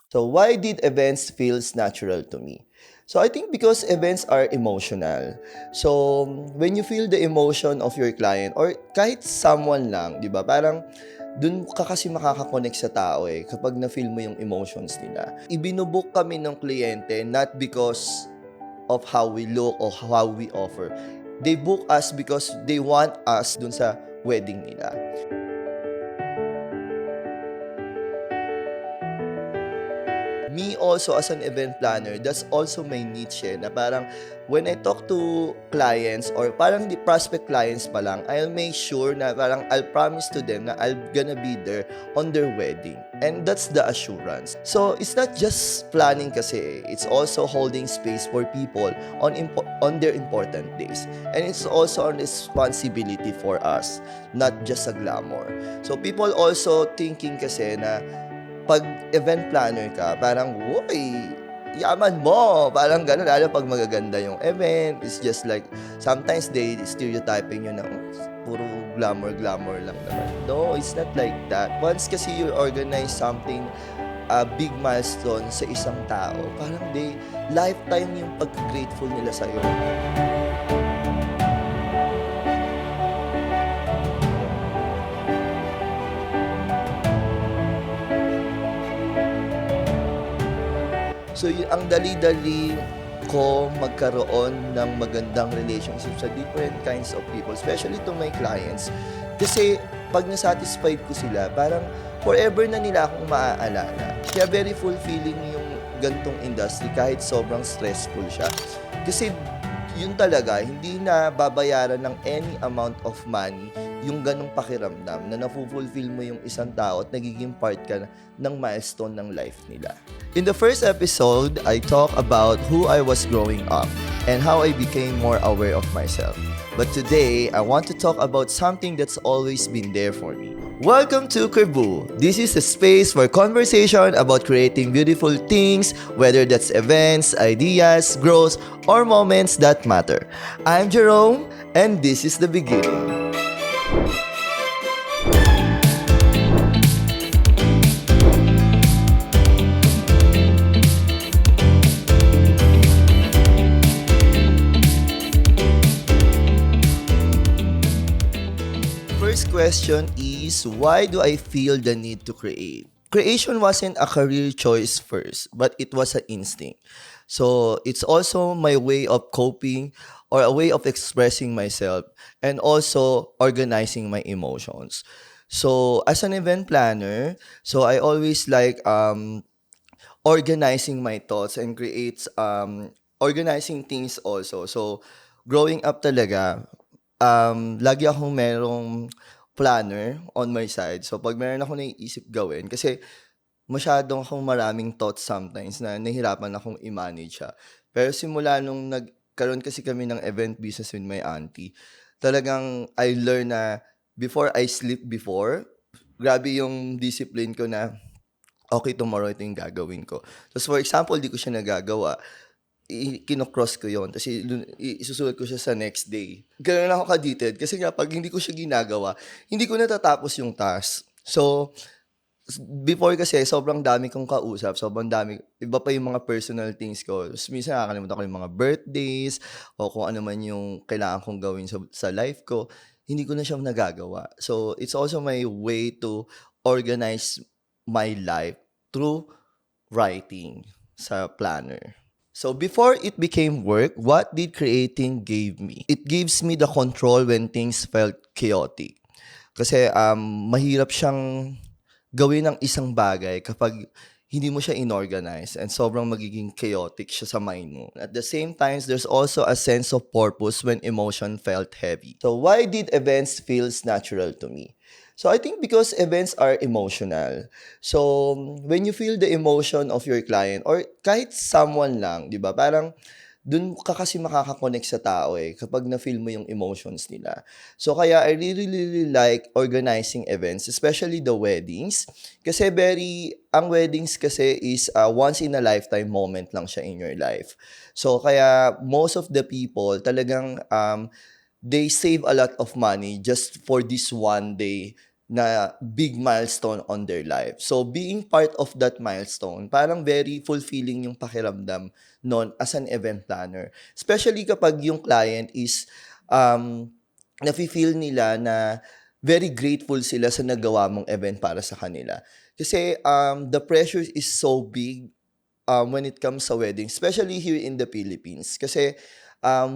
So why did events feels natural to me? So I think because events are emotional. So when you feel the emotion of your client or kahit someone lang, 'di ba? Parang dun ka kasi makaka-connect sa tao eh kapag na-feel mo yung emotions nila. Ibinubuk kami ng kliyente not because of how we look or how we offer. They book us because they want us dun sa wedding nila. Me also as an event planner, that's also my niche eh, na parang when I talk to clients or parang the prospect clients pa lang, I'll make sure na parang I'll promise to them na I'll gonna be there on their wedding. And that's the assurance. So it's not just planning kasi, it's also holding space for people on their important days. And it's also a responsibility for us, not just a glamour. So people also thinking kasi na 'pag event planner ka parang, "Uy, yaman mo!" Parang gano'n lalo 'pag magaganda yung event. It's just like sometimes they stereotyping you na, puro glamour-glamour lang naman." No, it's not like that. Once kasi you organize something, a big milestone sa isang tao, parang lifetime yung pagka-grateful nila sa'yo. So, ang dali-dali ko magkaroon ng magandang relationship sa different kinds of people, especially to my clients. Kasi 'pag na-satisfied ko sila, parang forever na nila akong maaalala. Kaya very fulfilling yung gantong industry kahit sobrang stressful siya. Kasi yun talaga, hindi na babayaran ng any amount of money yung ganong pakiramdam na nafu-fulfill mo yung isang tao at nagiging part ka ng milestone ng life nila. In the first episode, I talk about who I was growing up and how I became more aware of myself. But today, I want to talk about something that's always been there for me. Welcome to Cebu. This is a space for conversation about creating beautiful things, whether that's events, ideas, growth, or moments that matter. I'm Jerome, and this is the beginning. First question is, why do I feel the need to create? Creation wasn't a career choice first, but it was an instinct. So it's also my way of coping or a way of expressing myself and also organizing my emotions. So as an event planner, so I always like organizing my thoughts and creates organizing things also. So growing up talaga, lagi akong merong planner on my side. So 'pag meron akong naiisip gawin kasi masyadong akong maraming thoughts sometimes na nahihirapan akong i-manage siya. Pero simula nung nagkaroon kasi kami ng event business with my auntie, talagang I learn na before I sleep before, grabe yung discipline ko na, "Okay, tomorrow ito yung gagawin ko." Tapos for example, 'di ko siya nagagawa, kino-cross ko yon ta's isusulat ko siya sa next day. Gano'n ako ka-detailed kasi nga 'pag hindi ko siya ginagawa, hindi ko natatapos yung task. So, before kasi sobrang dami kong kausap, sobrang dami iba pa yung mga personal things ko. Ta's minsan nakakalimutan ko yung mga birthdays o kung ano man yung kailangan kong gawin sa life ko, hindi ko na siya nagagawa. So, it's also my way to organize my life through writing sa planner. So before it became work, what did creating give me? It gives me the control when things felt chaotic. Kasi mahirap siyang gawin ng isang bagay kapag hindi mo siya inorganize and sobrang magiging chaotic siya sa mind mo. At the same time, there's also a sense of purpose when emotion felt heavy. So why did events feels natural to me? So I think because events are emotional. So when you feel the emotion of your client or kahit someone lang, 'di ba? Parang dun ka kasi makaka-connect sa tao eh kapag na-feel mo yung emotions nila. So kaya I really, really like organizing events, especially the weddings. Kasi ang weddings kasi is a once in a lifetime moment lang siya in your life. So kaya most of the people talagang they save a lot of money just for this one day na big milestone on their life. So being part of that milestone, parang very fulfilling yung pakiramdam nun as an event planner. Especially kapag yung client is um, nafe-feel nila na very grateful sila sa nagawa mong event para sa kanila. Kasi the pressure is so big when it comes sa wedding, especially here in the Philippines. Kasi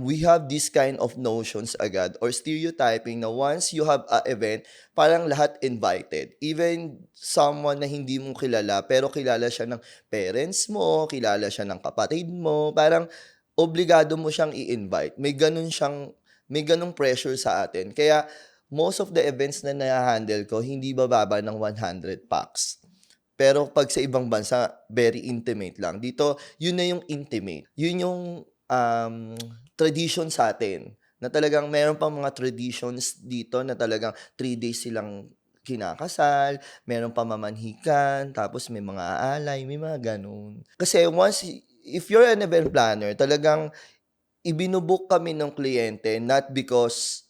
we have this kind of notions agad or stereotyping na once you have a event, parang lahat invited. Even someone na hindi mo kilala, pero kilala siya ng parents mo, kilala siya ng kapatid mo, parang obligado mo siyang i-invite. May ganung pressure sa atin. Kaya most of the events na na-handle ko, hindi bababa ng 100 packs. Pero pag sa ibang bansa, very intimate lang. Dito, yun na yung intimate. Yun yung tradition sa atin. Na talagang meron pang mga traditions dito na talagang 3 days silang kinakasal, meron pa mamanhikan, tapos may mga aalay, may mga ganun. Kasi if you're an event planner, talagang ibinubuk kami ng kliyente not because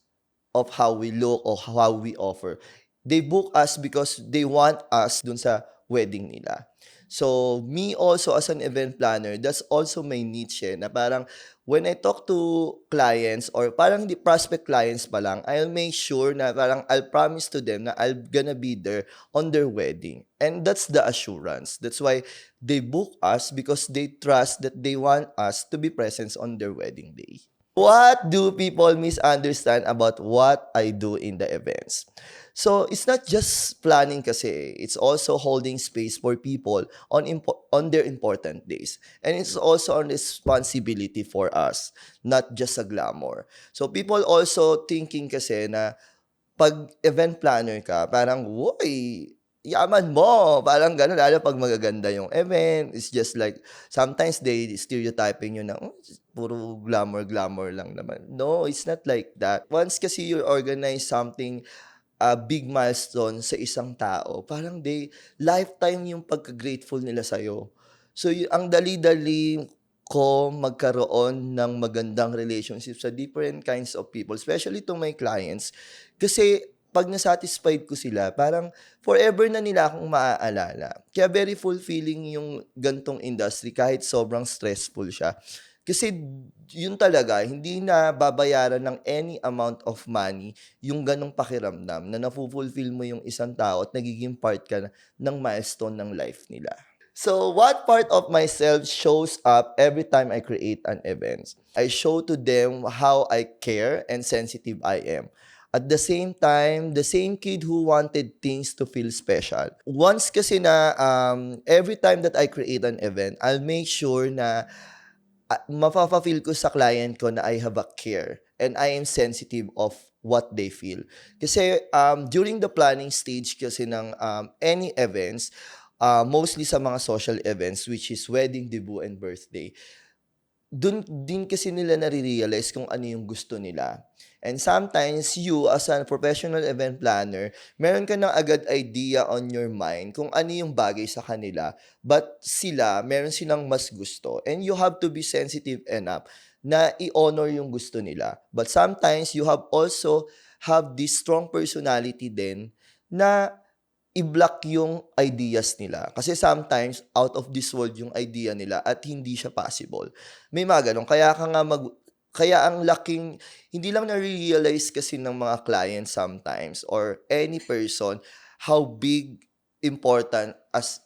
of how we look or how we offer. They book us because they want us dun sa wedding nila. So, me also as an event planner, that's also my niche na parang when I talk to clients or parang the prospect clients pa lang, I'll make sure na parang I'll promise to them na I'm gonna be there on their wedding. And that's the assurance. That's why they book us because they trust that they want us to be present on their wedding day. What do people misunderstand about what I do in the events? So, it's not just planning kasi, it's also holding space for people on their important days. And it's also a responsibility for us, not just a glamour. So, people also thinking kasi na pag event planner ka, parang, "Uy, yaman mo." Parang gano'n, lalo 'pag magaganda yung event. It's just like sometimes they stereotyping you na, puro glamour-glamour lang naman." No, it's not like that. Once kasi you organize something, a big milestone sa isang tao, parang lifetime yung pagka-grateful nila sa'yo. So, ang dali-dali ko magkaroon ng magandang relationship sa different kinds of people, especially to my clients. Kasi 'pag na-satisfied ko sila, parang forever na nila akong maaalala. Kaya very fulfilling yung gantong industry kahit sobrang stressful siya. Kasi yun talaga, hindi na babayaran ng any amount of money yung ganong pakiramdam na nafu-fulfill mo yung isang tao at nagiging part ka ng milestone ng life nila. So, what part of myself shows up every time I create an event? I show to them how I care and sensitive I am. At the same time, the same kid who wanted things to feel special. Once kasi na every time that I create an event, I'll make sure na mapapa-feel ko sa client ko na I have a care and I am sensitive of what they feel. Kasi during the planning stage kasi ng any events, mostly sa mga social events which is wedding, debut, and birthday, dun din kasi nila nare-realize kung ano yung gusto nila. And sometimes you as a professional event planner, meron ka ng agad idea on your mind kung ano yung bagay sa kanila, but meron silang mas gusto. And you have to be sensitive enough na i-honor yung gusto nila. But sometimes you also have this strong personality din na i-block yung ideas nila. Kasi sometimes, out of this world yung idea nila at hindi siya possible. May mga ganun. Kaya ang laking, hindi lang na-realize kasi ng mga clients sometimes or any person how big, important as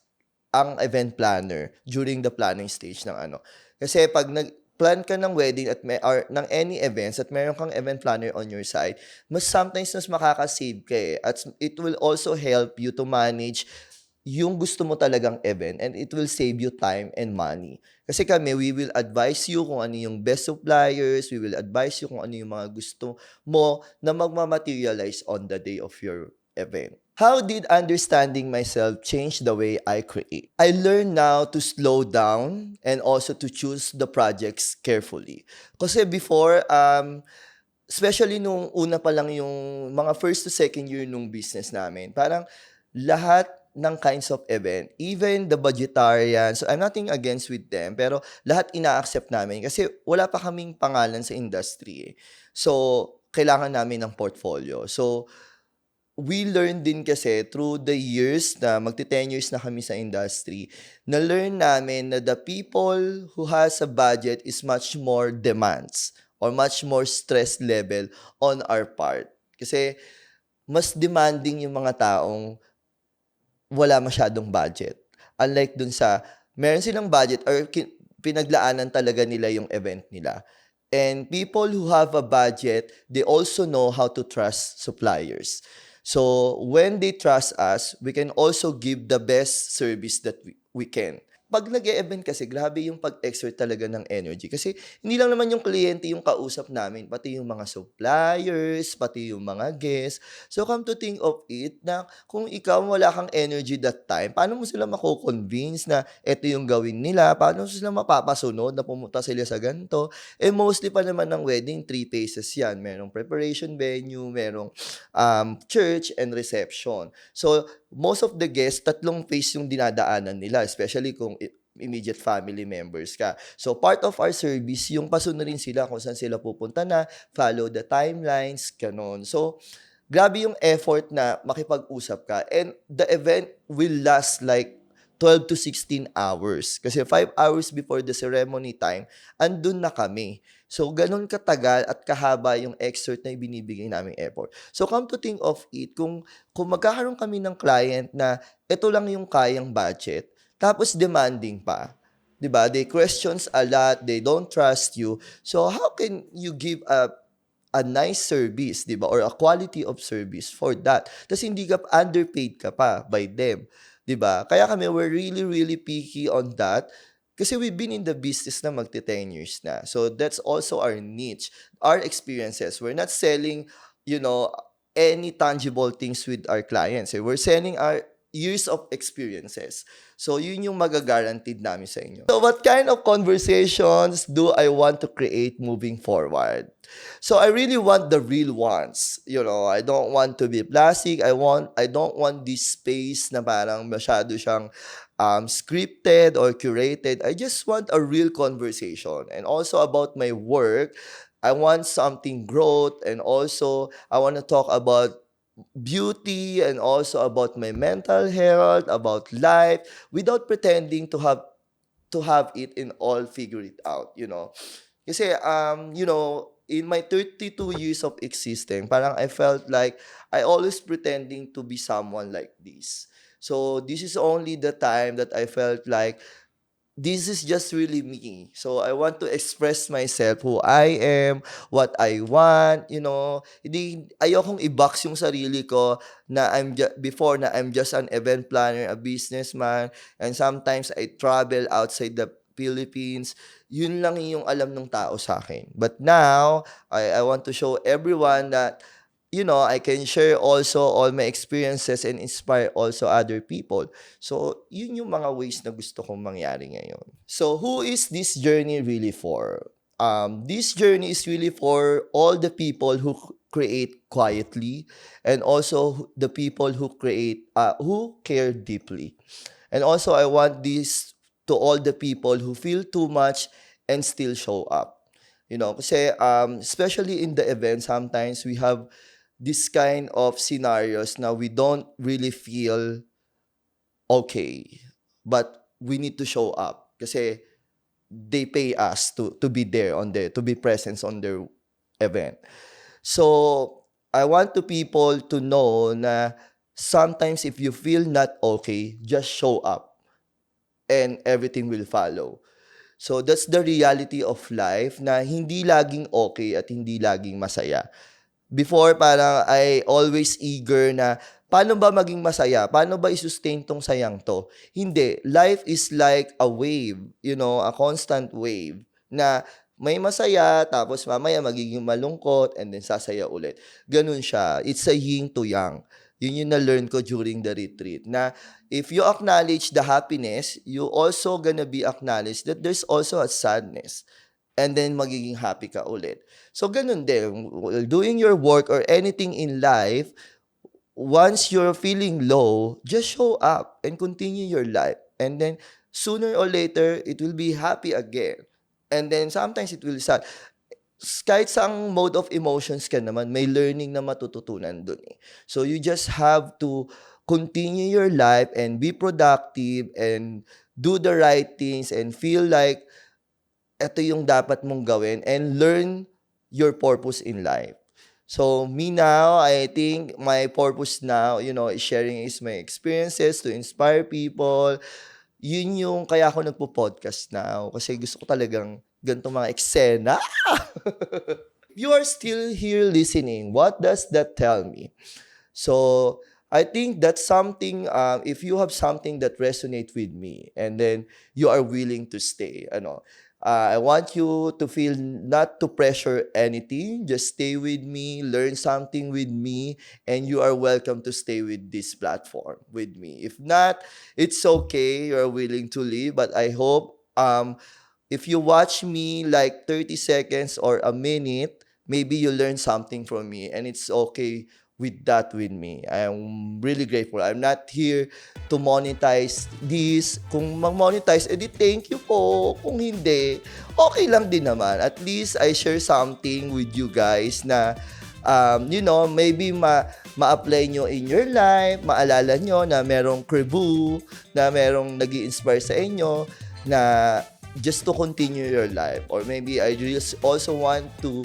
ang event planner during the planning stage ng ano. Kasi pag nag-plan ka ng wedding or ng any events at meron kang event planner on your side, sometimes mas makaka-save ka eh. At it will also help you to manage yung gusto mo talagang event and it will save you time and money. Kasi kami, we will advise you kung ano yung best suppliers, we will advise you kung ano yung mga gusto mo na magmamaterialize on the day of your event. How did understanding myself change the way I create? I learn now to slow down and also to choose the projects carefully. Kasi before, especially nung una pa lang yung mga first to second year nung business namin, parang lahat ng kinds of event, even the budgetarians, so I'm nothing against with them, pero lahat ina-accept namin kasi wala pa kaming pangalan sa industry eh. So, kailangan namin ng portfolio. So, we learn din kasi through the years na magte-10 years na kami sa industry, na-learn namin na the people who has a budget is much more demands or much more stress level on our part. Kasi mas demanding yung mga taong wala masyadong budget. Unlike dun sa meron silang budget or pinaglaanan talaga nila yung event nila. And people who have a budget, they also know how to trust suppliers. So when they trust us, we can also give the best service that we can. Pag nag-e-event kasi, grabe yung pag-exert talaga ng energy. Kasi hindi lang naman yung kliyente yung kausap namin, pati yung mga suppliers, pati yung mga guests. So come to think of it, na kung ikaw wala kang energy that time, paano mo sila mako-convince na eto yung gawin nila? Paano mo sila mapapasunod na pumunta sila sa ganito? Eh mostly pa naman ng wedding, 3 phases yan. Merong preparation venue, merong church and reception. So most of the guests, 3 phase yung dinadaanan nila, especially kung immediate family members ka. So, part of our service, yung pasunurin sila kung saan sila pupunta na, follow the timelines, ganon. So, grabe yung effort na makipag-usap ka. And the event will last like 12 to 16 hours. Kasi 5 hours before the ceremony time, andun na kami. So, ganun katagal at kahaba yung exert na ibinibigay naming effort. So, come to think of it, kung magkakaroon kami ng client na ito lang yung kayang budget, tapos demanding pa, 'di ba? They questions a lot, they don't trust you. So, how can you give a nice service, 'di ba? Or a quality of service for that. Tapos hindi ka underpaid ka pa by them, 'di ba? Kaya kami we're really really picky on that. Kasi we've been in the business na magte 10 years na. So that's also our niche, our experiences. We're not selling, you know, any tangible things with our clients. Eh. We're selling our years of experiences. So yun yung magaguaranteed namin sa inyo. So what kind of conversations do I want to create moving forward? So I really want the real ones. You know, I don't want to be plastic. I don't want this space na parang masyado siyang scripted or curated. I just want a real conversation. And also about my work, I want something growth, and also I want to talk about beauty and also about my mental health, about life, without pretending to have it in all figure it out, you know. Kasi you know, in my 32 years of existing, parang I felt like I always pretending to be someone like this. So this is only the time that I felt like this is just really me. So I want to express myself, who I am, what I want, you know. Hindi ayokong i-box yung sarili ko na before na I'm just an event planner, a businessman, and sometimes I travel outside the Philippines. Yun lang yung alam ng tao sa akin. But now, I want to show everyone that you know, I can share also all my experiences and inspire also other people. So, yun yung mga ways na gusto kong mangyari ngayon. So, who is this journey really for? This journey is really for all the people who create quietly, and also the people who care deeply. And also, I want this to all the people who feel too much and still show up. You know, kasi especially in the event, sometimes we have this kind of scenarios now we don't really feel okay, but we need to show up kasi they pay us to be there on their to be present on their event. So I want to people to know na sometimes if you feel not okay, just show up and everything will follow. So that's the reality of life, na hindi laging okay at hindi laging masaya. Before, parang I always eager na paano ba maging masaya? Paano ba i-sustain tong sayang to? Hindi. Life is like a wave, you know, a constant wave na may masaya, tapos mamaya magiging malungkot, and then sasaya ulit. Ganun siya. It's a yin to yang. Yun yung na-learn ko during the retreat, na if you acknowledge the happiness, you also gonna be acknowledged that there's also a sadness. And then magiging happy ka ulit. So ganun din, doing your work or anything in life, once you're feeling low, just show up and continue your life. And then sooner or later, it will be happy again. And then sometimes it will sad. kahit saang mode of emotions ka naman, may learning na matututunan dun eh. So you just have to continue your life and be productive and do the right things and feel like eto yung dapat mong gawin and learn your purpose in life. So me now, I think my purpose now, is sharing is my experiences to inspire people. Yun yung kaya ako nagpo-podcast now kasi gusto ko talagang ganitong mga eksena. You are still here listening. What does that tell me? So I think that's something. If you have something that resonates with me, and then you are willing to stay, I want you to feel not to pressure anything. Just stay with me, learn something with me, and you are welcome to stay with this platform with me. If not, it's okay. You are willing to leave, but I hope if you watch me like 30 seconds or a minute, maybe you learn something from me, and it's okay with that with me. I'm really grateful. I'm not here to monetize this. Kung mag-monetize, edi thank you po. Kung hindi, okay lang din naman. At least I share something with you guys na maybe ma-apply nyo in your life, maalala nyo na merong Krebu, na merong nag-i-inspire sa inyo, na just to continue your life. Or maybe I just also want to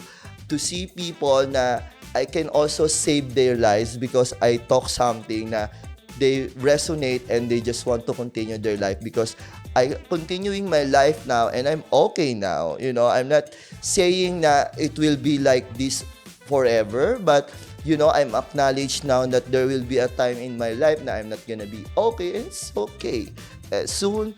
see people na I can also save their lives because I talk something na they resonate and they just want to continue their life because I continuing my life now and I'm okay now. I'm not saying na it will be like this forever, but I'm acknowledged now that there will be a time in my life na I'm not gonna be okay, and it's okay. Soon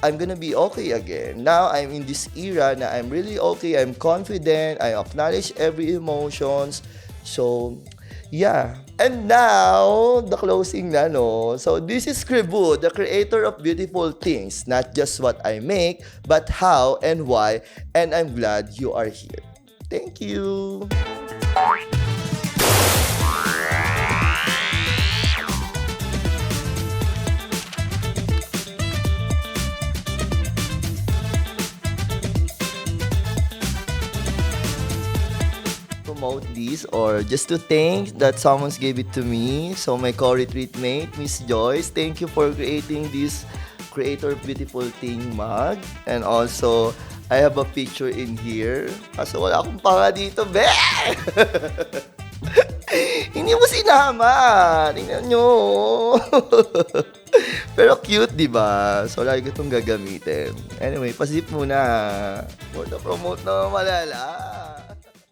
I'm gonna be okay again. Now I'm in this era na I'm really okay. I'm confident. I acknowledge every emotions. So, yeah. And now, the closing na, no? So, this is Krebu, the creator of beautiful things. Not just what I make, but how and why. And I'm glad you are here. Thank you. Promote this or just to thank that someone's gave it to me. So my co-retreat mate, Miss Joyce, thank you for creating this Creator Beautiful Thing mug. And also, I have a picture in here. Kaso wala akong panga dito, be! Hindi mo sinama. Tingnan nyo. Pero cute, di ba? So, lagi ko itong gagamitin. Anyway, pasip muna. For the promote na malala.